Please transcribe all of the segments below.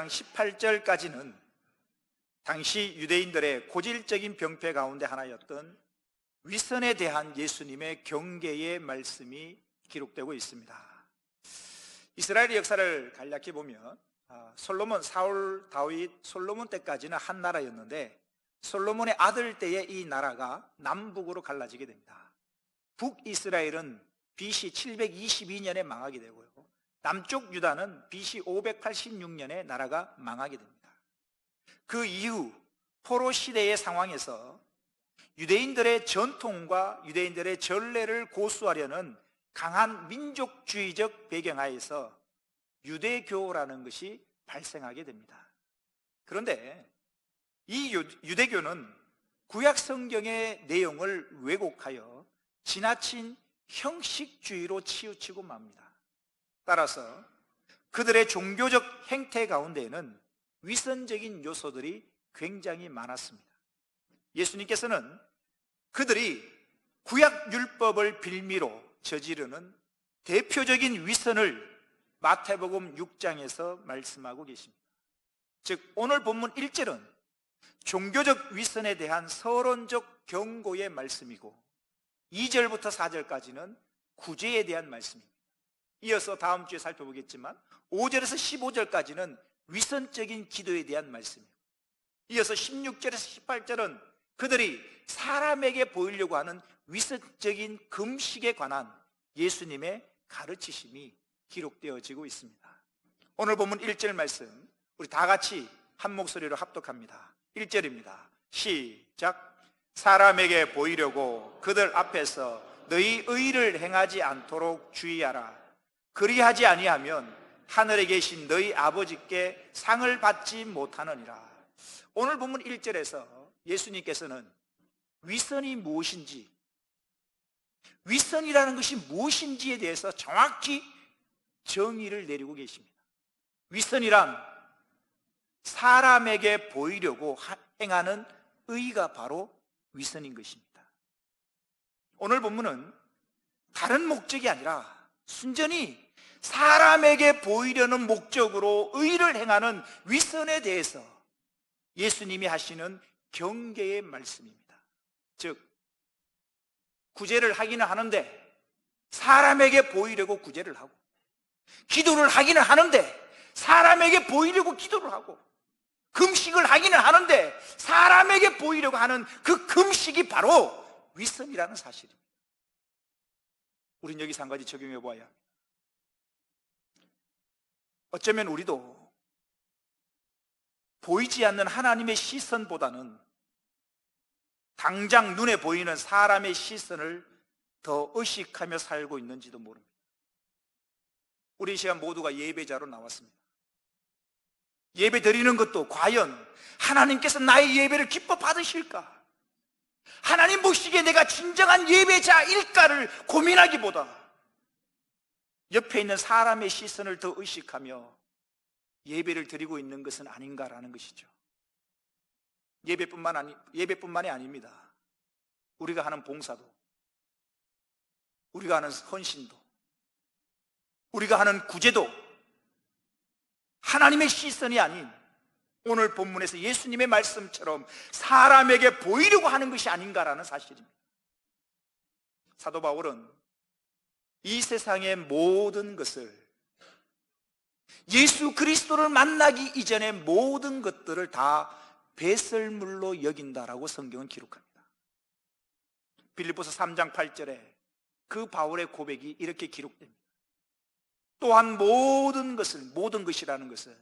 18절까지는 당시 유대인들의 고질적인 병폐 가운데 하나였던 위선에 대한 예수님의 경계의 말씀이 기록되고 있습니다. 이스라엘의 역사를 간략히 보면 솔로몬, 사울, 다윗, 솔로몬 때까지는 한 나라였는데 솔로몬의 아들 때에 이 나라가 남북으로 갈라지게 됩니다. 북이스라엘은 BC 722년에 망하게 되고요, 남쪽 유다는 BC 586년에 나라가 망하게 됩니다. 그 이후 포로 시대의 상황에서 유대인들의 전통과 유대인들의 전례를 고수하려는 강한 민족주의적 배경하에서 유대교라는 것이 발생하게 됩니다. 그런데 이 유대교는 구약 성경의 내용을 왜곡하여 지나친 형식주의로 치우치고 맙니다. 따라서 그들의 종교적 행태 가운데에는 위선적인 요소들이 굉장히 많았습니다. 예수님께서는 그들이 구약 율법을 빌미로 저지르는 대표적인 위선을 마태복음 6장에서 말씀하고 계십니다. 즉 오늘 본문 1절은 종교적 위선에 대한 서론적 경고의 말씀이고 2절부터 4절까지는 구제에 대한 말씀입니다. 이어서 다음 주에 살펴보겠지만 5절에서 15절까지는 위선적인 기도에 대한 말씀입니다. 이어서 16절에서 18절은 그들이 사람에게 보이려고 하는 위선적인 금식에 관한 예수님의 가르치심이 기록되어지고 있습니다. 오늘 본문 1절 말씀 우리 다 같이 한 목소리로 합독합니다. 1절입니다. 시작. 사람에게 보이려고 그들 앞에서 너희 의를 행하지 않도록 주의하라. 그리하지 아니하면 하늘에 계신 너희 아버지께 상을 받지 못하느니라. 오늘 본문 1절에서 예수님께서는 위선이 무엇인지, 위선이라는 것이 무엇인지에 대해서 정확히 정의를 내리고 계십니다. 위선이란 사람에게 보이려고 행하는 의가 바로 위선인 것입니다. 오늘 본문은 다른 목적이 아니라 순전히 사람에게 보이려는 목적으로 의를 행하는 위선에 대해서 예수님이 하시는 경계의 말씀입니다. 즉 구제를 하기는 하는데 사람에게 보이려고 구제를 하고, 기도를 하기는 하는데 사람에게 보이려고 기도를 하고, 금식을 하기는 하는데 사람에게 보이려고 하는 그 금식이 바로 위선이라는 사실입니다. 우린 여기서 한 가지 적용해 봐야 합니다. 어쩌면 우리도 보이지 않는 하나님의 시선보다는 당장 눈에 보이는 사람의 시선을 더 의식하며 살고 있는지도 모릅니다. 우리 이 시간 모두가 예배자로 나왔습니다. 예배 드리는 것도 과연 하나님께서 나의 예배를 기뻐 받으실까? 하나님 보시기에 내가 진정한 예배자일까를 고민하기보다 옆에 있는 사람의 시선을 더 의식하며 예배를 드리고 있는 것은 아닌가라는 것이죠. 예배뿐만이 아닙니다. 우리가 하는 봉사도, 우리가 하는 헌신도, 우리가 하는 구제도 하나님의 시선이 아닌 오늘 본문에서 예수님의 말씀처럼 사람에게 보이려고 하는 것이 아닌가라는 사실입니다. 사도 바울은 이 세상의 모든 것을, 예수 그리스도를 만나기 이전의 모든 것들을 다 배설물로 여긴다라고 성경은 기록합니다. 빌립보서 3장 8절에 그 바울의 고백이 이렇게 기록됩니다. 또한 모든 것이라는 것은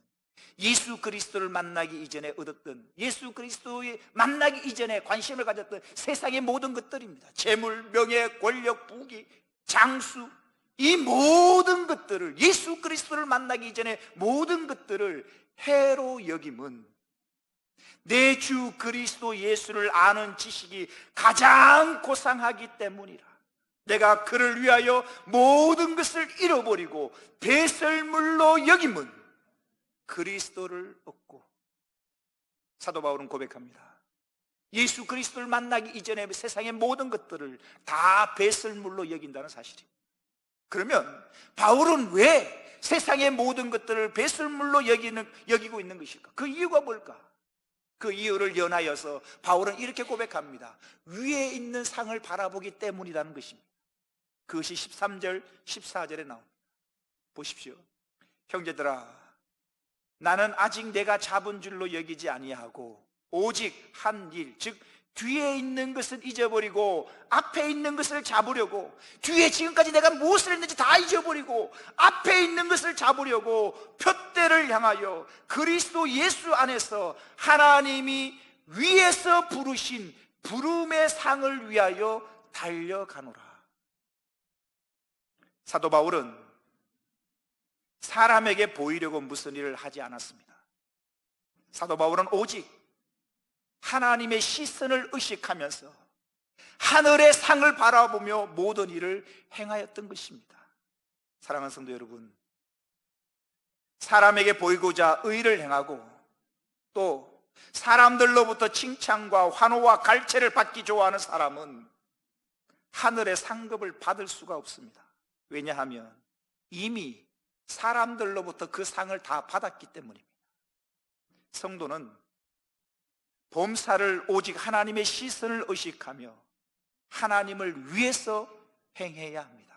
예수 그리스도를 만나기 이전에 얻었던, 예수 그리스도에 만나기 이전에 관심을 가졌던 세상의 모든 것들입니다. 재물, 명예, 권력, 부귀, 장수, 이 모든 것들을, 예수 그리스도를 만나기 이전에 모든 것들을 해로 여김은 내 주 그리스도 예수를 아는 지식이 가장 고상하기 때문이라. 내가 그를 위하여 모든 것을 잃어버리고 배설물로 여김은 그리스도를 얻고. 사도 바울은 고백합니다. 예수 그리스도를 만나기 이전에 세상의 모든 것들을 다 배설물로 여긴다는 사실입니다. 그러면 바울은 왜 세상의 모든 것들을 배설물로 여기고 있는 것일까? 그 이유가 뭘까? 그 이유를 연하여서 바울은 이렇게 고백합니다. 위에 있는 상을 바라보기 때문이라는 것입니다. 그것이 13절, 14절에 나옵니다. 보십시오. 형제들아, 나는 아직 내가 잡은 줄로 여기지 아니하고 오직 한 일, 즉 뒤에 있는 것을 잊어버리고 앞에 있는 것을 잡으려고, 뒤에 지금까지 내가 무엇을 했는지 다 잊어버리고 앞에 있는 것을 잡으려고 표대를 향하여 그리스도 예수 안에서 하나님이 위에서 부르신 부름의 상을 위하여 달려가노라. 사도 바울은 사람에게 보이려고 무슨 일을 하지 않았습니다. 사도 바울은 오직 하나님의 시선을 의식하면서 하늘의 상을 바라보며 모든 일을 행하였던 것입니다. 사랑하는 성도 여러분, 사람에게 보이고자 의를 행하고 또 사람들로부터 칭찬과 환호와 갈채를 받기 좋아하는 사람은 하늘의 상급을 받을 수가 없습니다. 왜냐하면 이미 사람들로부터 그 상을 다 받았기 때문입니다. 성도는 범사를 오직 하나님의 시선을 의식하며 하나님을 위해서 행해야 합니다.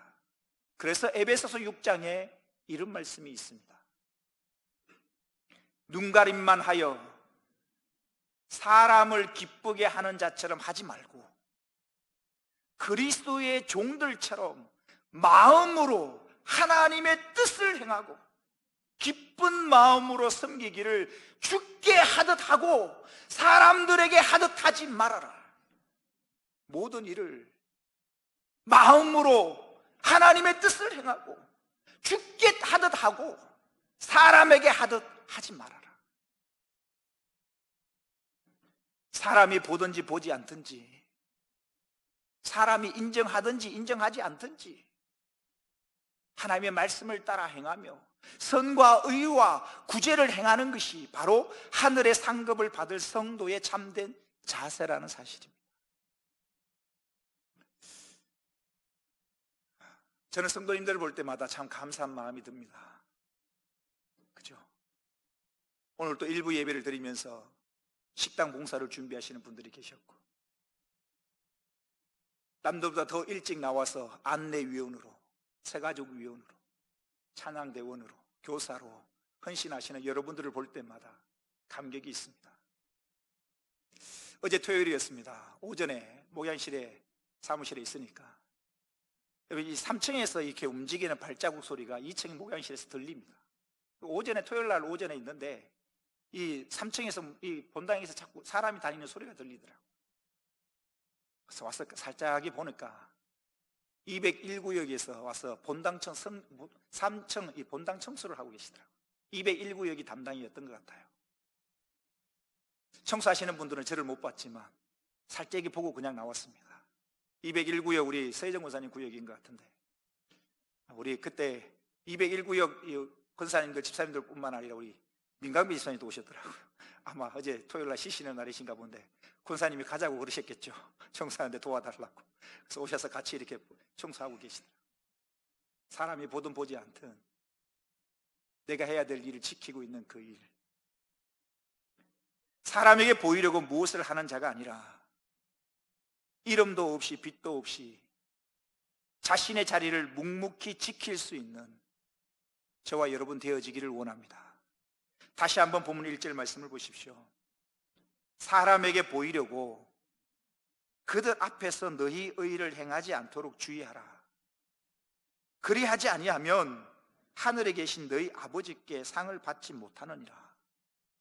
그래서 에베소서 6장에 이런 말씀이 있습니다. 눈가림만 하여 사람을 기쁘게 하는 자처럼 하지 말고 그리스도의 종들처럼 마음으로 하나님의 뜻을 행하고 기쁜 마음으로 섬기기를 주께 하듯 하고 사람들에게 하듯 하지 말아라. 모든 일을 마음으로 하나님의 뜻을 행하고 주께 하듯 하고 사람에게 하듯 하지 말아라. 사람이 보든지 보지 않든지, 사람이 인정하든지 인정하지 않든지 하나님의 말씀을 따라 행하며 선과 의와 구제를 행하는 것이 바로 하늘의 상급을 받을 성도의 참된 자세라는 사실입니다. 저는 성도님들을 볼 때마다 참 감사한 마음이 듭니다. 그죠? 오늘 또 일부 예배를 드리면서 식당 봉사를 준비하시는 분들이 계셨고, 남들보다 더 일찍 나와서 안내위원으로, 새가족위원으로, 찬양대원으로, 교사로 헌신하시는 여러분들을 볼 때마다 감격이 있습니다. 어제 토요일이었습니다. 오전에 목양실에 사무실에 있으니까 이 3층에서 이렇게 움직이는 발자국 소리가 2층 목양실에서 들립니다. 오전에 토요일 날 오전에 있는데 이 3층에서 이 본당에서 자꾸 사람이 다니는 소리가 들리더라고요. 그래서 와서 살짝이 보니까 201구역에서 와서 본당청 3층 이 본당 청소를 하고 계시더라고요. 201구역이 담당이었던 것 같아요. 청소하시는 분들은 저를 못 봤지만 살짝이 보고 그냥 나왔습니다. 201구역 우리 서혜정 권사님 구역인 것 같은데, 우리 그때 201구역 권사님들 집사님들 뿐만 아니라 우리 민강비 집사님도 오셨더라고요. 아마 어제 토요일 날 쉬시는 날이신가 본데 권사님이 가자고 그러셨겠죠. 청소하는데 도와달라고. 그래서 오셔서 같이 이렇게 청소하고 계시더라고요. 사람이 보든 보지 않든 내가 해야 될 일을 지키고 있는 그 일, 사람에게 보이려고 무엇을 하는 자가 아니라 이름도 없이 빛도 없이 자신의 자리를 묵묵히 지킬 수 있는 저와 여러분 되어지기를 원합니다. 다시 한번 본문 1절 말씀을 보십시오. 사람에게 보이려고 그들 앞에서 너희 의를 행하지 않도록 주의하라. 그리하지 아니하면 하늘에 계신 너희 아버지께 상을 받지 못하느니라.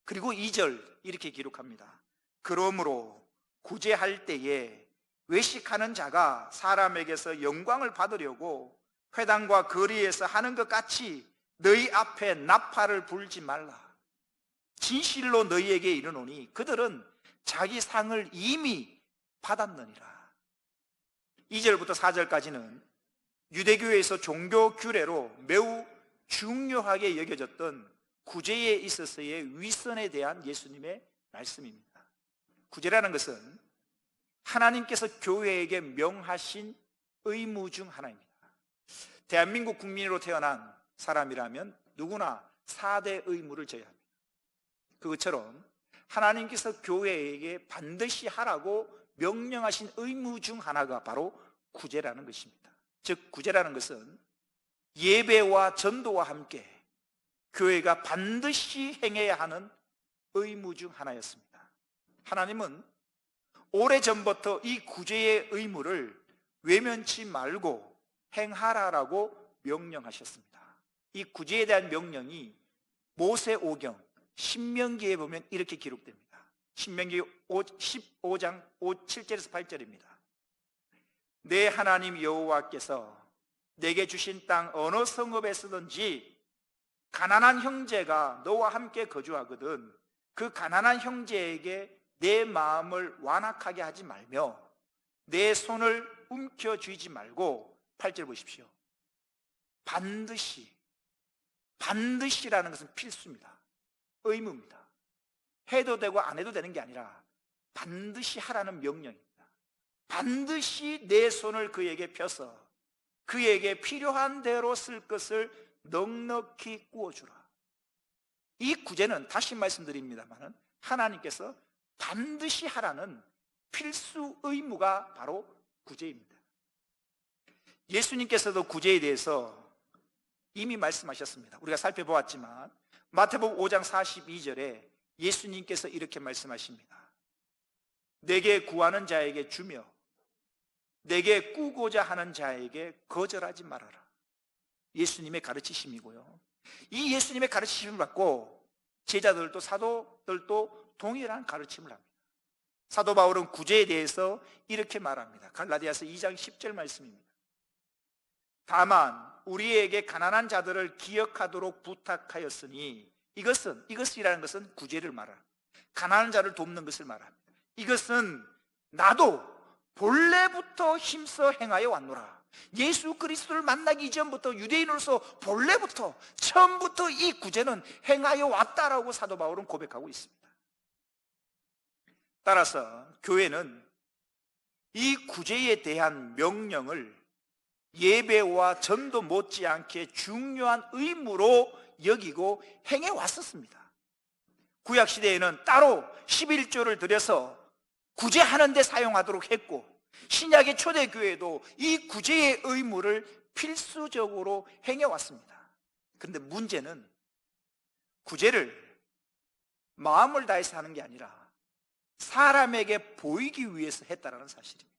그리고 2절 이렇게 기록합니다. 그러므로 구제할 때에 외식하는 자가 사람에게서 영광을 받으려고 회당과 거리에서 하는 것 같이 너희 앞에 나팔을 불지 말라. 진실로 너희에게 이르노니 그들은 자기 상을 이미 받았느니라. 2절부터 4절까지는 유대교에서 종교 규례로 매우 중요하게 여겨졌던 구제에 있어서의 위선에 대한 예수님의 말씀입니다. 구제라는 것은 하나님께서 교회에게 명하신 의무 중 하나입니다. 대한민국 국민으로 태어난 사람이라면 누구나 4대 의무를 져야 합니다. 그것처럼 하나님께서 교회에게 반드시 하라고 명령하신 의무 중 하나가 바로 구제라는 것입니다. 즉 구제라는 것은 예배와 전도와 함께 교회가 반드시 행해야 하는 의무 중 하나였습니다. 하나님은 오래전부터 이 구제의 의무를 외면치 말고 행하라라고 명령하셨습니다. 이 구제에 대한 명령이 모세오경 신명기에 보면 이렇게 기록됩니다. 신명기 15장 7절에서 8절입니다. 내 하나님 여호와께서 내게 주신 땅 어느 성읍에서든지 가난한 형제가 너와 함께 거주하거든 그 가난한 형제에게 내 마음을 완악하게 하지 말며 내 손을 움켜쥐지 말고 8절 보십시오. 반드시라는 것은 필수입니다. 의무입니다. 해도 되고 안 해도 되는 게 아니라 반드시 하라는 명령입니다. 반드시 내 손을 그에게 펴서 그에게 필요한 대로 쓸 것을 넉넉히 구워주라. 이 구제는 다시 말씀드립니다만 하나님께서 반드시 하라는 필수 의무가 바로 구제입니다. 예수님께서도 구제에 대해서 이미 말씀하셨습니다. 우리가 살펴보았지만 마태복음 5장 42절에 예수님께서 이렇게 말씀하십니다. 내게 구하는 자에게 주며 내게 꾸고자 하는 자에게 거절하지 말아라. 예수님의 가르치심이고요. 이 예수님의 가르치심을 받고 제자들도 사도들도 동일한 가르침을 합니다. 사도 바울은 구제에 대해서 이렇게 말합니다. 갈라디아서 2장 10절 말씀입니다. 다만 우리에게 가난한 자들을 기억하도록 부탁하였으니 이것이라는 것은 구제를 말합니다. 가난한 자를 돕는 것을 말합니다. 이것은 나도 본래부터 힘써 행하여 왔노라. 예수 그리스도를 만나기 이전부터 유대인으로서 본래부터 처음부터 이 구제는 행하여 왔다라고 사도 바울은 고백하고 있습니다. 따라서 교회는 이 구제에 대한 명령을 예배와 전도 못지않게 중요한 의무로 여기고 행해 왔었습니다. 구약시대에는 따로 11조를 들여서 구제하는 데 사용하도록 했고 신약의 초대교회도 이 구제의 의무를 필수적으로 행해 왔습니다. 그런데 문제는 구제를 마음을 다해서 하는 게 아니라 사람에게 보이기 위해서 했다라는 사실입니다.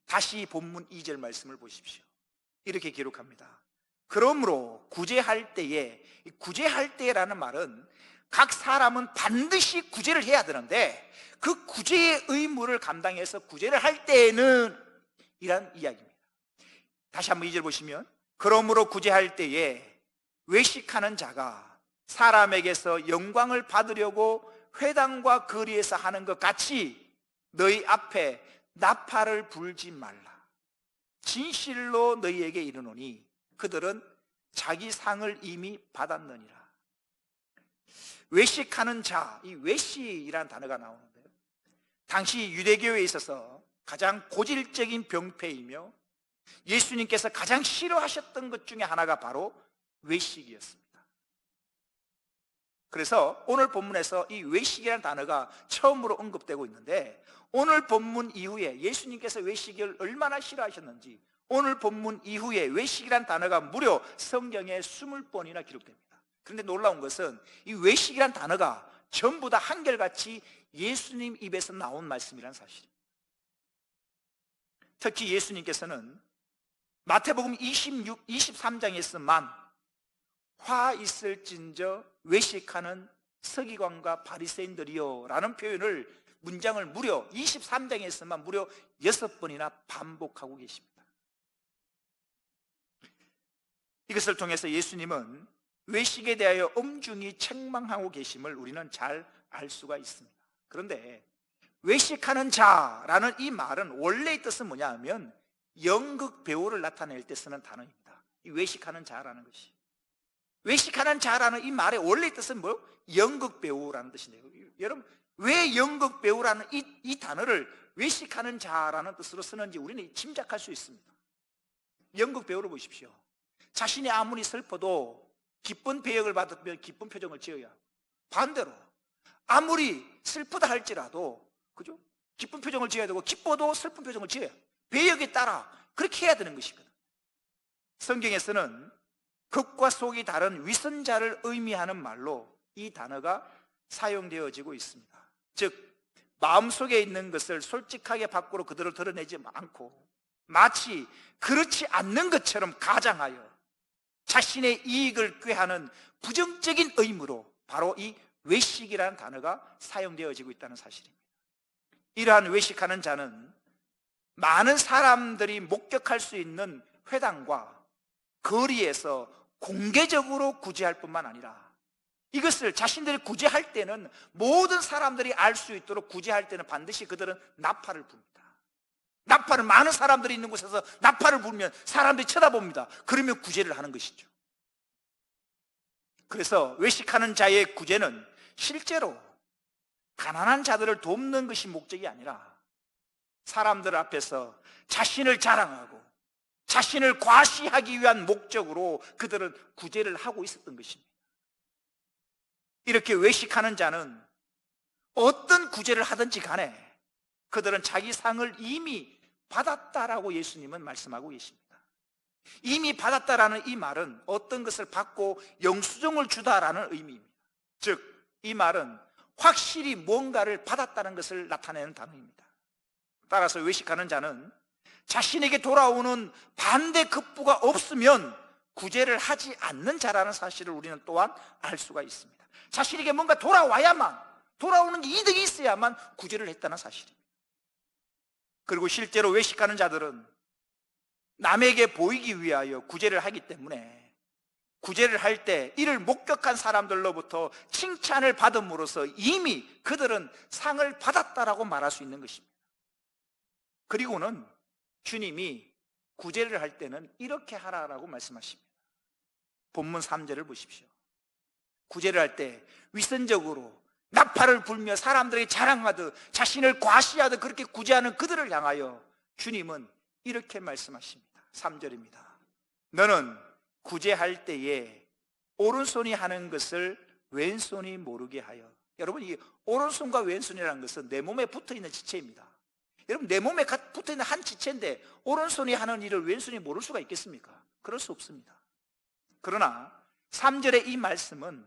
다시 본문 2절 말씀을 보십시오. 이렇게 기록합니다. 그러므로 구제할 때라는 말은 각 사람은 반드시 구제를 해야 되는데 그 구제의 의무를 감당해서 구제를 할 때에는 이란 이야기입니다. 다시 한번 2절 보시면 그러므로 구제할 때에 외식하는 자가 사람에게서 영광을 받으려고 회당과 거리에서 하는 것 같이 너희 앞에 나팔을 불지 말라. 진실로 너희에게 이르노니 그들은 자기 상을 이미 받았느니라. 외식하는 자, 이 외식이라는 단어가 나오는데요, 당시 유대교회에 있어서 가장 고질적인 병폐이며 예수님께서 가장 싫어하셨던 것 중에 하나가 바로 외식이었습니다. 그래서 오늘 본문에서 이 외식이라는 단어가 처음으로 언급되고 있는데 오늘 본문 이후에 예수님께서 외식을 얼마나 싫어하셨는지 오늘 본문 이후에 외식이라는 단어가 무려 성경에 20번이나 기록됩니다. 그런데 놀라운 것은 이 외식이라는 단어가 전부 다 한결같이 예수님 입에서 나온 말씀이라는 사실입니다. 특히 예수님께서는 마태복음 23장에서만 화 있을진저 외식하는 서기관과 바리새인들이요 라는 문장을 무려 23장에서만 무려 6번이나 반복하고 계십니다. 이것을 통해서 예수님은 외식에 대하여 엄중히 책망하고 계심을 우리는 잘 알 수가 있습니다. 그런데 외식하는 자라는 이 말은 원래의 뜻은 뭐냐 하면 연극 배우를 나타낼 때 쓰는 단어입니다. 이 외식하는 자라는 것이, 외식하는 자라는 이 말의 원래의 뜻은 뭐요? 연극 배우라는 뜻인데요. 여러분, 왜 연극 배우라는 이 단어를 외식하는 자라는 뜻으로 쓰는지 우리는 짐작할 수 있습니다. 연극 배우를 보십시오. 자신이 아무리 슬퍼도 기쁜 배역을 받으면 기쁜 표정을 지어야 하고, 반대로 아무리 슬프다 할지라도, 그죠? 기쁜 표정을 지어야 되고, 기뻐도 슬픈 표정을 지어야 해요. 배역에 따라 그렇게 해야 되는 것이거든. 성경에서는 겉과 속이 다른 위선자를 의미하는 말로 이 단어가 사용되어지고 있습니다. 즉 마음속에 있는 것을 솔직하게 밖으로 그대로 드러내지 않고 마치 그렇지 않는 것처럼 가장하여 자신의 이익을 꾀하는 부정적인 의무로 바로 이 외식이라는 단어가 사용되어지고 있다는 사실입니다. 이러한 외식하는 자는 많은 사람들이 목격할 수 있는 회당과 거리에서 공개적으로 구제할 뿐만 아니라 이것을 자신들이 구제할 때는 모든 사람들이 알 수 있도록 구제할 때는 반드시 그들은 나팔을 붑니다. 나팔은 많은 사람들이 있는 곳에서 나팔을 불면 사람들이 쳐다봅니다. 그러면 구제를 하는 것이죠. 그래서 외식하는 자의 구제는 실제로 가난한 자들을 돕는 것이 목적이 아니라 사람들 앞에서 자신을 자랑하고 자신을 과시하기 위한 목적으로 그들은 구제를 하고 있었던 것입니다. 이렇게 외식하는 자는 어떤 구제를 하든지 간에 그들은 자기 상을 이미 받았다라고 예수님은 말씀하고 계십니다. 이미 받았다라는 이 말은 어떤 것을 받고 영수증을 주다라는 의미입니다. 즉 이 말은 확실히 뭔가를 받았다는 것을 나타내는 단어입니다. 따라서 외식하는 자는 자신에게 돌아오는 반대 급부가 없으면 구제를 하지 않는 자라는 사실을 우리는 또한 알 수가 있습니다. 자신에게 뭔가 돌아오는 게 이득이 있어야만 구제를 했다는 사실입니다. 그리고 실제로 외식하는 자들은 남에게 보이기 위하여 구제를 하기 때문에 구제를 할 때 이를 목격한 사람들로부터 칭찬을 받음으로써 이미 그들은 상을 받았다라고 말할 수 있는 것입니다. 그리고는 주님이 구제를 할 때는 이렇게 하라라고 말씀하십니다. 본문 3절을 보십시오. 구제를 할 때 위선적으로 나팔을 불며 사람들에게 자랑하듯 자신을 과시하듯 그렇게 구제하는 그들을 향하여 주님은 이렇게 말씀하십니다. 3절입니다. 너는 구제할 때에 오른손이 하는 것을 왼손이 모르게 하여. 여러분, 이 오른손과 왼손이라는 것은 내 몸에 붙어있는 지체입니다. 여러분, 내 몸에 붙어있는 한 지체인데 오른손이 하는 일을 왼손이 모를 수가 있겠습니까? 그럴 수 없습니다. 그러나 3절의 이 말씀은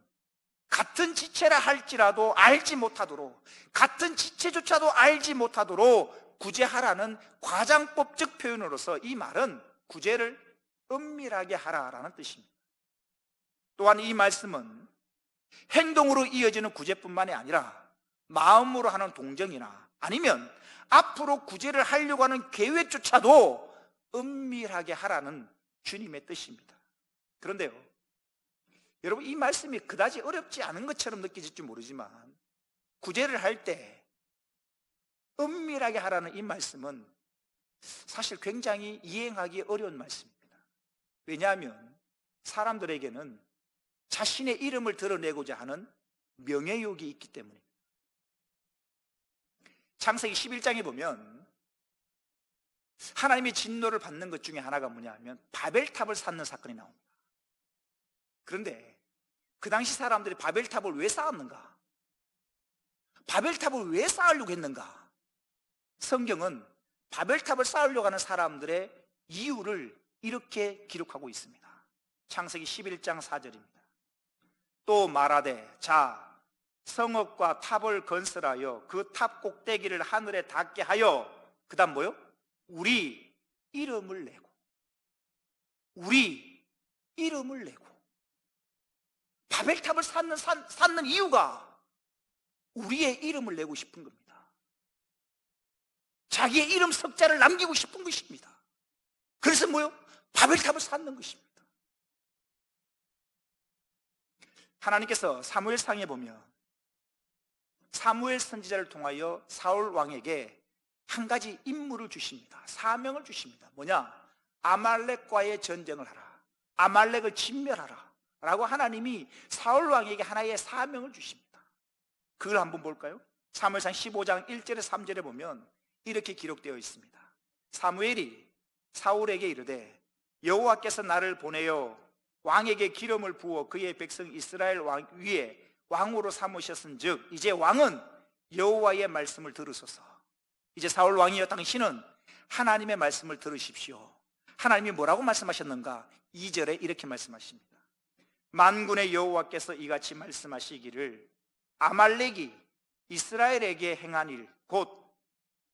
같은 지체라 할지라도 알지 못하도록, 같은 지체조차도 알지 못하도록 구제하라는 과장법적 표현으로서 이 말은 구제를 은밀하게 하라라는 뜻입니다. 또한 이 말씀은 행동으로 이어지는 구제뿐만이 아니라 마음으로 하는 동정이나 아니면 앞으로 구제를 하려고 하는 계획조차도 은밀하게 하라는 주님의 뜻입니다. 그런데요, 여러분, 이 말씀이 그다지 어렵지 않은 것처럼 느껴질지 모르지만 구제를 할 때 은밀하게 하라는 이 말씀은 사실 굉장히 이행하기 어려운 말씀입니다. 왜냐하면 사람들에게는 자신의 이름을 드러내고자 하는 명예욕이 있기 때문입니다. 창세기 11장에 보면 하나님의 진노를 받는 것 중에 하나가 뭐냐 하면 바벨탑을 쌓는 사건이 나옵니다. 그런데 그 당시 사람들이 바벨탑을 왜 쌓았는가? 바벨탑을 왜 쌓으려고 했는가? 성경은 바벨탑을 쌓으려고 하는 사람들의 이유를 이렇게 기록하고 있습니다. 창세기 11장 4절입니다. 또 말하되 자 성읍과 탑을 건설하여 그 탑 꼭대기를 하늘에 닿게 하여, 그 다음 뭐요? 우리 이름을 내고. 우리 이름을 내고. 바벨탑을 쌓는 이유가 우리의 이름을 내고 싶은 겁니다. 자기의 이름 석자를 남기고 싶은 것입니다. 그래서 뭐요? 바벨탑을 쌓는 것입니다. 하나님께서 사무엘상에 보면 사무엘 선지자를 통하여 사울 왕에게 한 가지 임무를 주십니다. 사명을 주십니다. 뭐냐? 아말렉과의 전쟁을 하라, 아말렉을 진멸하라 라고 하나님이 사울 왕에게 하나의 사명을 주십니다. 그걸 한번 볼까요? 사무엘상 15장 1절에 3절에 보면 이렇게 기록되어 있습니다. 사무엘이 사울에게 이르되 여호와께서 나를 보내어 왕에게 기름을 부어 그의 백성 이스라엘 왕 위에 왕으로 삼으셨은즉 이제 왕은 여호와의 말씀을 들으소서. 이제 사울 왕이여 당신은 하나님의 말씀을 들으십시오. 하나님이 뭐라고 말씀하셨는가? 2절에 이렇게 말씀하십니다. 만군의 여호와께서 이같이 말씀하시기를 아말렉이 이스라엘에게 행한 일 곧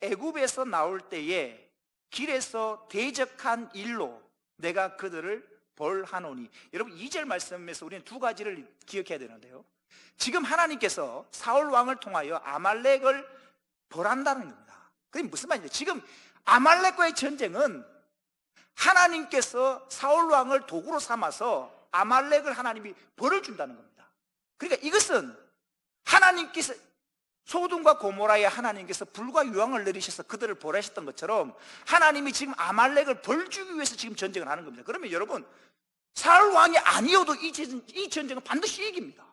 애굽에서 나올 때에 길에서 대적한 일로 내가 그들을 벌하노니. 여러분 2절 말씀에서 우리는 두 가지를 기억해야 되는데요, 지금 하나님께서 사울 왕을 통하여 아말렉을 벌한다는 겁니다. 그게 무슨 말이냐? 지금 아말렉과의 전쟁은 하나님께서 사울 왕을 도구로 삼아서 아말렉을 하나님이 벌을 준다는 겁니다. 그러니까 이것은 하나님께서 소돔과 고모라에 하나님께서 불과 유황을 내리셔서 그들을 벌하셨던 것처럼 하나님이 지금 아말렉을 벌 주기 위해서 지금 전쟁을 하는 겁니다. 그러면 여러분 사울 왕이 아니어도 이 전쟁은 반드시 이깁니다.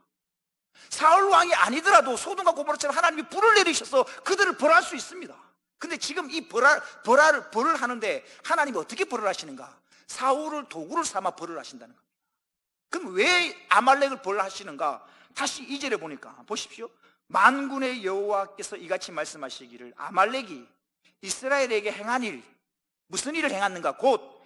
사울 왕이 아니더라도 소돔과 고모라처럼 하나님이 불을 내리셔서 그들을 벌할 수 있습니다. 근데 지금 이 벌을 하는데 하나님이 어떻게 벌을 하시는가? 사울을 도구를 삼아 벌을 하신다는 겁니다. 그럼 왜 아말렉을 벌하시는가? 다시 2절에 보니까 보십시오. 만군의 여호와께서 이같이 말씀하시기를 아말렉이 이스라엘에게 행한 일, 무슨 일을 행했는가? 곧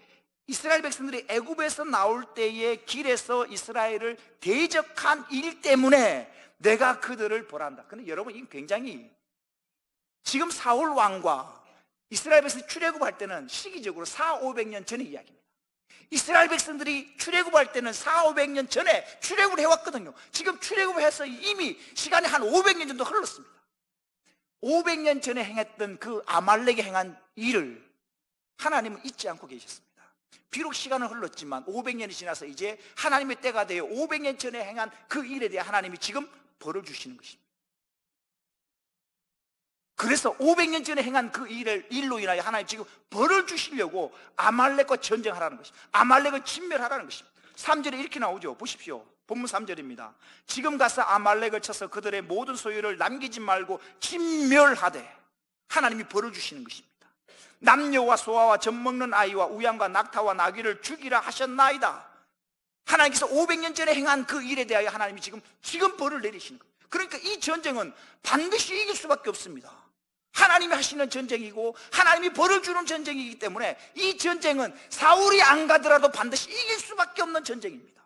이스라엘 백성들이 애굽에서 나올 때에 길에서 이스라엘을 대적한 일 때문에 내가 그들을 벌한다. 그런데 여러분 이건 굉장히, 지금 사울 왕과 이스라엘 백성이 출애굽할 때는 시기적으로 400-500년 전의 이야기입니다. 이스라엘 백성들이 출애굽할 때는 400-500년 전에 출애굽을 해왔거든요. 지금 출애굽을 해서 이미 시간이 한 500년 정도 흘렀습니다. 500년 전에 행했던 그 아말렉이 행한 일을 하나님은 잊지 않고 계셨습니다. 비록 시간은 흘렀지만 500년이 지나서 이제 하나님의 때가 되어 500년 전에 행한 그 일에 대해 하나님이 지금 벌을 주시는 것입니다. 그래서 500년 전에 행한 그 일로 인하여 하나님 지금 벌을 주시려고 아말렉과 전쟁하라는 것입니다. 아말렉을 진멸하라는 것입니다. 3절에 이렇게 나오죠. 보십시오. 본문 3절입니다. 지금 가서 아말렉을 쳐서 그들의 모든 소유를 남기지 말고 진멸하되, 하나님이 벌을 주시는 것입니다. 남녀와 소아와 젖먹는 아이와 우양과 낙타와 나귀를 죽이라 하셨나이다. 하나님께서 500년 전에 행한 그 일에 대하여 하나님이 지금 벌을 내리시는 거예요. 그러니까 이 전쟁은 반드시 이길 수밖에 없습니다. 하나님이 하시는 전쟁이고 하나님이 벌을 주는 전쟁이기 때문에 이 전쟁은 사울이 안 가더라도 반드시 이길 수밖에 없는 전쟁입니다.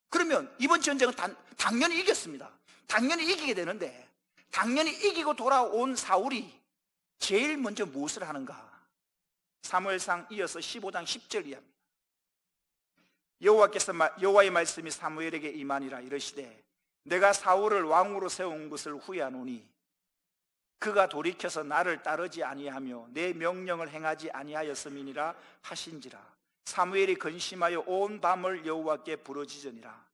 그러면 이번 전쟁은 당연히 이겼습니다. 당연히 이기게 되는데, 당연히 이기고 돌아온 사울이 제일 먼저 무엇을 하는가? 사무엘상 이어서 15장 10절 이하입니다. 여호와의 말씀이 사무엘에게 임하니라 이르시되 내가 사울을 왕으로 세운 것을 후회하노니 그가 돌이켜서 나를 따르지 아니하며 내 명령을 행하지 아니하였음이니라 하신지라. 사무엘이 근심하여 온 밤을 여호와께 부르짖으니라.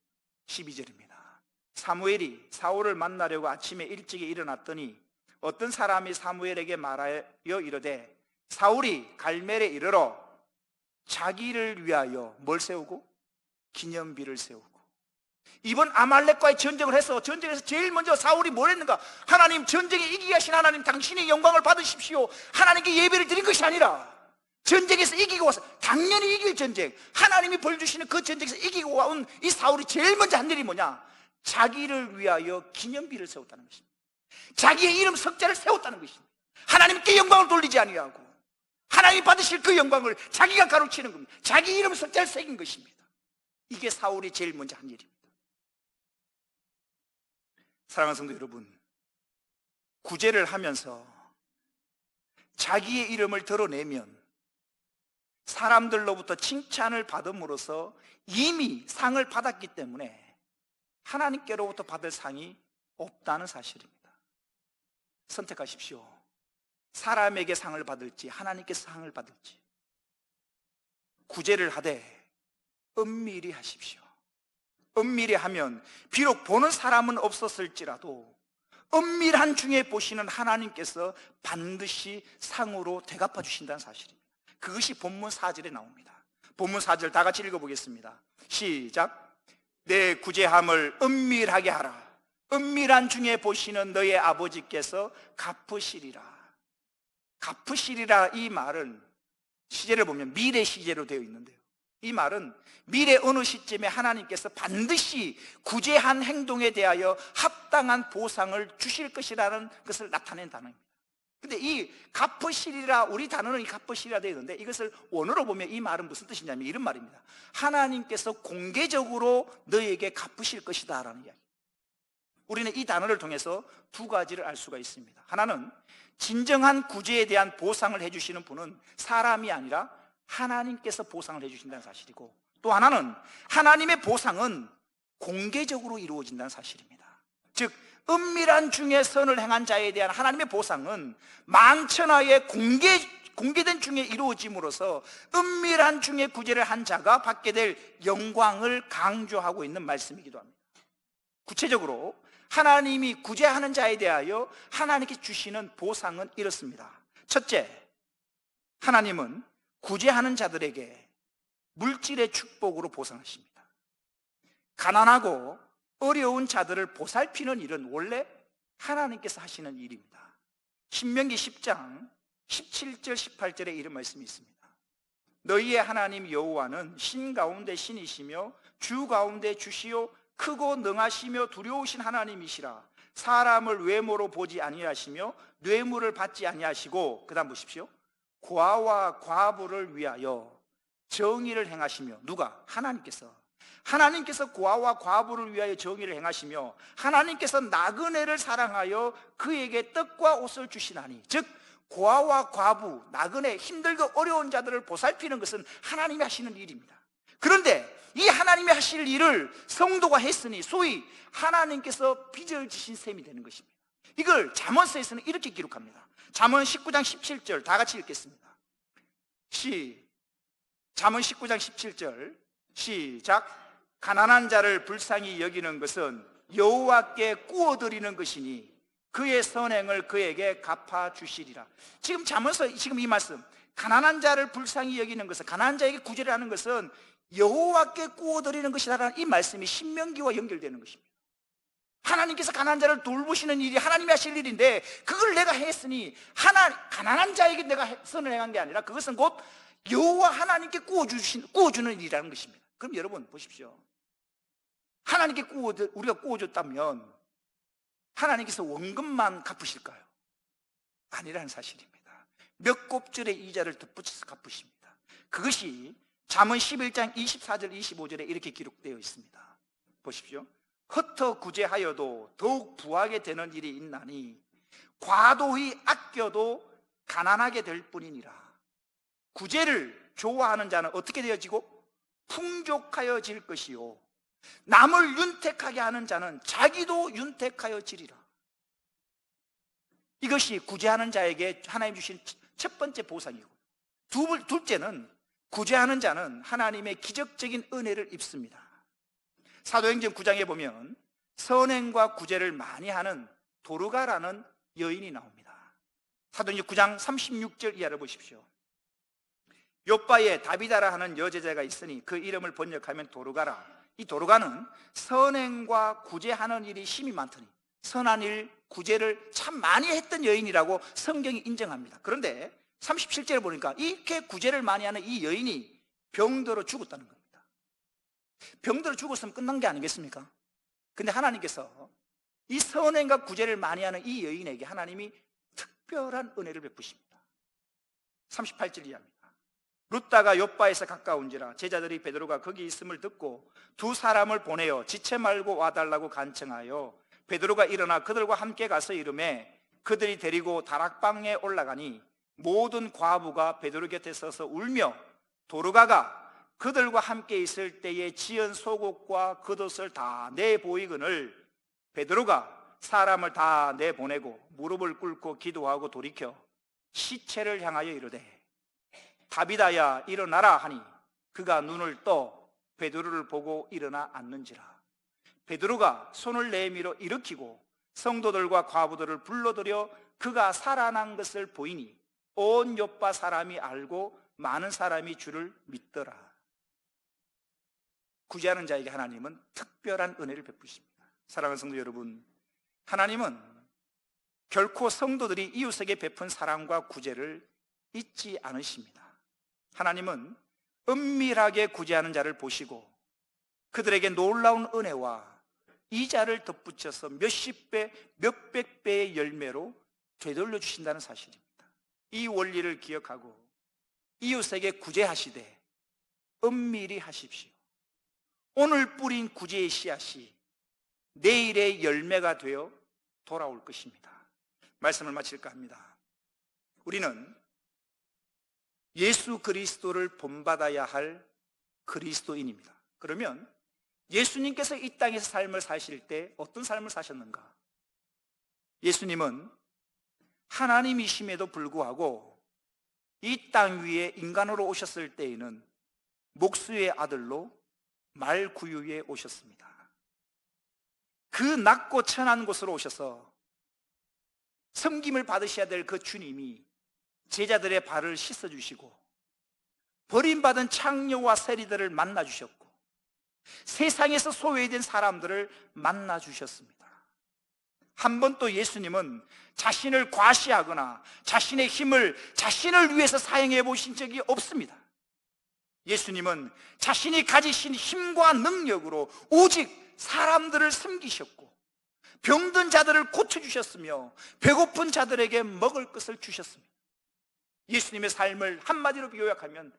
12절입니다. 사무엘이 사울을 만나려고 아침에 일찍 일어났더니 어떤 사람이 사무엘에게 말하여 이르되 사울이 갈멜에 이르러 자기를 위하여 뭘 세우고? 기념비를 세우고. 이번 아말렉과의 전쟁을 해서, 전쟁에서 제일 먼저 사울이 뭘 했는가? 하나님, 전쟁에 이기게 하신 하나님, 당신의 영광을 받으십시오. 하나님께 예배를 드린 것이 아니라 전쟁에서 이기고 와서, 당연히 이길 전쟁, 하나님이 벌 주시는 그 전쟁에서 이기고 온 이 사울이 제일 먼저 한 일이 뭐냐? 자기를 위하여 기념비를 세웠다는 것입니다. 자기의 이름 석자를 세웠다는 것입니다. 하나님께 영광을 돌리지 아니하고 하나님이 받으실 그 영광을 자기가 가로치는 겁니다. 자기 이름 석자를 새긴 것입니다. 이게 사울이 제일 먼저 한 일입니다. 사랑하는 성도 여러분, 구제를 하면서 자기의 이름을 드러내면 사람들로부터 칭찬을 받음으로써 이미 상을 받았기 때문에 하나님께로부터 받을 상이 없다는 사실입니다. 선택하십시오. 사람에게 상을 받을지 하나님께 상을 받을지. 구제를 하되 은밀히 하십시오. 은밀히 하면 비록 보는 사람은 없었을지라도 은밀한 중에 보시는 하나님께서 반드시 상으로 대갚아 주신다는 사실입니다. 그것이 본문 4절에 나옵니다. 본문 4절 다 같이 읽어보겠습니다. 시작. 내 구제함을 은밀하게 하라. 은밀한 중에 보시는 너의 아버지께서 갚으시리라. 갚으시리라, 이 말은 시제를 보면 미래 시제로 되어 있는데요, 이 말은 미래 어느 시점에 하나님께서 반드시 구제한 행동에 대하여 합당한 보상을 주실 것이라는 것을 나타낸 단어입니다. 근데 이 갚으시리라, 우리 단어는 이 갚으시리라 되어 있는데, 이것을 원어로 보면 이 말은 무슨 뜻이냐면 이런 말입니다. 하나님께서 공개적으로 너에게 갚으실 것이다 라는 이야기. 우리는 이 단어를 통해서 두 가지를 알 수가 있습니다. 하나는 진정한 구제에 대한 보상을 해주시는 분은 사람이 아니라 하나님께서 보상을 해주신다는 사실이고, 또 하나는 하나님의 보상은 공개적으로 이루어진다는 사실입니다. 즉 은밀한 중에 선을 행한 자에 대한 하나님의 보상은 만천하에 공개된 중에 이루어짐으로써 은밀한 중에 구제를 한 자가 받게 될 영광을 강조하고 있는 말씀이기도 합니다. 구체적으로 하나님이 구제하는 자에 대하여 하나님께 주시는 보상은 이렇습니다. 첫째, 하나님은 구제하는 자들에게 물질의 축복으로 보상하십니다. 가난하고 어려운 자들을 보살피는 일은 원래 하나님께서 하시는 일입니다. 신명기 10장 17절 18절에 이런 말씀이 있습니다. 너희의 하나님 여호와는 신 가운데 신이시며 주 가운데 주시요 크고 능하시며 두려우신 하나님이시라. 사람을 외모로 보지 아니하시며 뇌물을 받지 아니하시고, 그 다음 보십시오. 고아와 과부를 위하여 정의를 행하시며, 누가? 하나님께서 고아와 과부를 위하여 정의를 행하시며 하나님께서 나그네를 사랑하여 그에게 떡과 옷을 주시나니, 즉 고아와 과부, 나그네, 힘들고 어려운 자들을 보살피는 것은 하나님이 하시는 일입니다. 그런데 이 하나님이 하실 일을 성도가 했으니 소위 하나님께서 빚을 지신 셈이 되는 것입니다. 이걸 잠언서에서는 이렇게 기록합니다. 잠언 19장 17절 다 같이 읽겠습니다. 잠언 19장 17절 시작. 가난한 자를 불쌍히 여기는 것은 여호와께 구워드리는 것이니 그의 선행을 그에게 갚아주시리라. 지금 잠언서 지금 이 말씀, 가난한 자를 불쌍히 여기는 것은, 가난한 자에게 구제를 하는 것은 여호와께 구워드리는 것이라는 이 말씀이 신명기와 연결되는 것입니다. 하나님께서 가난한 자를 돌보시는 일이 하나님이 하실 일인데, 그걸 내가 했으니 가난한 자에게 내가 선을 행한 게 아니라 그것은 곧 여호와 하나님께 구워주는 일이라는 것입니다. 그럼 여러분 보십시오. 하나님께 우리가 구워줬다면 하나님께서 원금만 갚으실까요? 아니라는 사실입니다. 몇 곱절의 이자를 덧붙여서 갚으십니다. 그것이 잠언 11장 24절 25절에 이렇게 기록되어 있습니다. 보십시오. 흩어 구제하여도 더욱 부하게 되는 일이 있나니 과도히 아껴도 가난하게 될 뿐이니라. 구제를 좋아하는 자는 어떻게 되어지고 풍족하여질 것이요, 남을 윤택하게 하는 자는 자기도 윤택하여지리라. 이것이 구제하는 자에게 하나님 주신 첫 번째 보상이고, 둘째는 구제하는 자는 하나님의 기적적인 은혜를 입습니다. 사도행전 9장에 보면 선행과 구제를 많이 하는 도르가라는 여인이 나옵니다. 사도행전 9장 36절 이하를 보십시오. 요바에 다비다라 하는 여제자가 있으니 그 이름을 번역하면 도르가라. 이 도르가는 선행과 구제하는 일이 심히 많더니 선한 일, 구제를 참 많이 했던 여인이라고 성경이 인정합니다. 그런데 37절에 보니까 이렇게 구제를 많이 하는 이 여인이 병들어 죽었다는 겁니다. 병들어 죽었으면 끝난 게 아니겠습니까? 근데 하나님께서 이 선행과 구제를 많이 하는 이 여인에게 하나님이 특별한 은혜를 베푸십니다. 38절 이하입니다. 룻다가 욥바에서 가까운지라 제자들이 베드로가 거기 있음을 듣고 두 사람을 보내어 지체 말고 와달라고 간청하여 베드로가 일어나 그들과 함께 가서 이르매 그들이 데리고 다락방에 올라가니 모든 과부가 베드로 곁에 서서 울며 도르가가 그들과 함께 있을 때에 지은 속옷과 겉옷을 다 내보이거늘 베드로가 사람을 다 내보내고 무릎을 꿇고 기도하고 돌이켜 시체를 향하여 이르되 다비다야 일어나라 하니 그가 눈을 떠 베드로를 보고 일어나 앉는지라. 베드로가 손을 내밀어 일으키고 성도들과 과부들을 불러들여 그가 살아난 것을 보이니 온 요빠 사람이 알고 많은 사람이 주를 믿더라. 구제하는 자에게 하나님은 특별한 은혜를 베푸십니다. 사랑하는 성도 여러분, 하나님은 결코 성도들이 이웃에게 베푼 사랑과 구제를 잊지 않으십니다. 하나님은 은밀하게 구제하는 자를 보시고 그들에게 놀라운 은혜와 이자를 덧붙여서 몇십 배, 몇백 배의 열매로 되돌려 주신다는 사실입니다. 이 원리를 기억하고 이웃에게 구제하시되 은밀히 하십시오. 오늘 뿌린 구제의 씨앗이 내일의 열매가 되어 돌아올 것입니다. 말씀을 마칠까 합니다. 우리는 예수 그리스도를 본받아야 할 그리스도인입니다. 그러면 예수님께서 이 땅에서 삶을 사실 때 어떤 삶을 사셨는가? 예수님은 하나님이심에도 불구하고 이 땅 위에 인간으로 오셨을 때에는 목수의 아들로 말구유에 오셨습니다. 그 낮고 천한 곳으로 오셔서 섬김을 받으셔야 될 그 주님이 제자들의 발을 씻어주시고 버림받은 창녀와 세리들을 만나주셨고 세상에서 소외된 사람들을 만나주셨습니다. 한 번 또 예수님은 자신을 과시하거나 자신의 힘을 자신을 위해서 사용해 보신 적이 없습니다. 예수님은 자신이 가지신 힘과 능력으로 오직 사람들을 섬기셨고 병든 자들을 고쳐주셨으며 배고픈 자들에게 먹을 것을 주셨습니다. 예수님의 삶을 한마디로 요약하면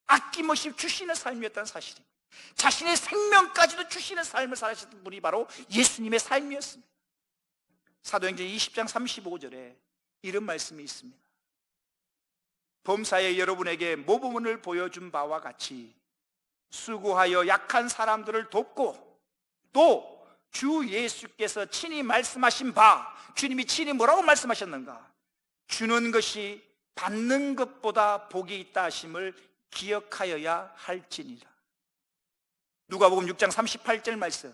아낌없이 주시는 삶이었다는 사실입니다. 자신의 생명까지도 주시는 삶을 살았던 분이 바로 예수님의 삶이었습니다. 사도행전 20장 35절에 이런 말씀이 있습니다. 범사에 여러분에게 모범을 보여준 바와 같이 수고하여 약한 사람들을 돕고 또 주 예수께서 친히 말씀하신 바, 주님이 친히 뭐라고 말씀하셨는가? 주는 것이 받는 것보다 복이 있다 하심을 기억하여야 할지니라. 누가복음 6장 38절 말씀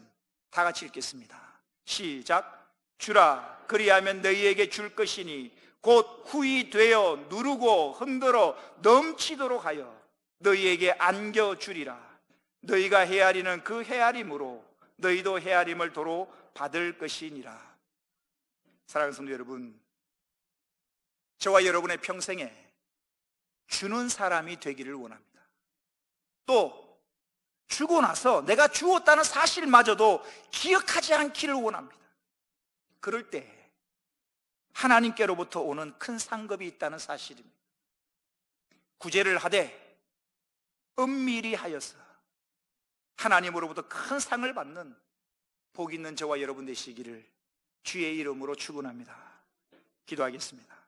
다 같이 읽겠습니다. 시작. 주라 그리하면 너희에게 줄 것이니 곧 후히 되어 누르고 흔들어 넘치도록 하여 너희에게 안겨주리라. 너희가 헤아리는 그 헤아림으로 너희도 헤아림을 도로 받을 것이니라. 사랑하는 성도 여러분, 저와 여러분의 평생에 주는 사람이 되기를 원합니다. 또 주고 나서 내가 주었다는 사실마저도 기억하지 않기를 원합니다. 그럴 때 하나님께로부터 오는 큰 상급이 있다는 사실입니다. 구제를 하되 은밀히 하여서 하나님으로부터 큰 상을 받는 복 있는 저와 여러분 되시기를 주의 이름으로 축원합니다. 기도하겠습니다.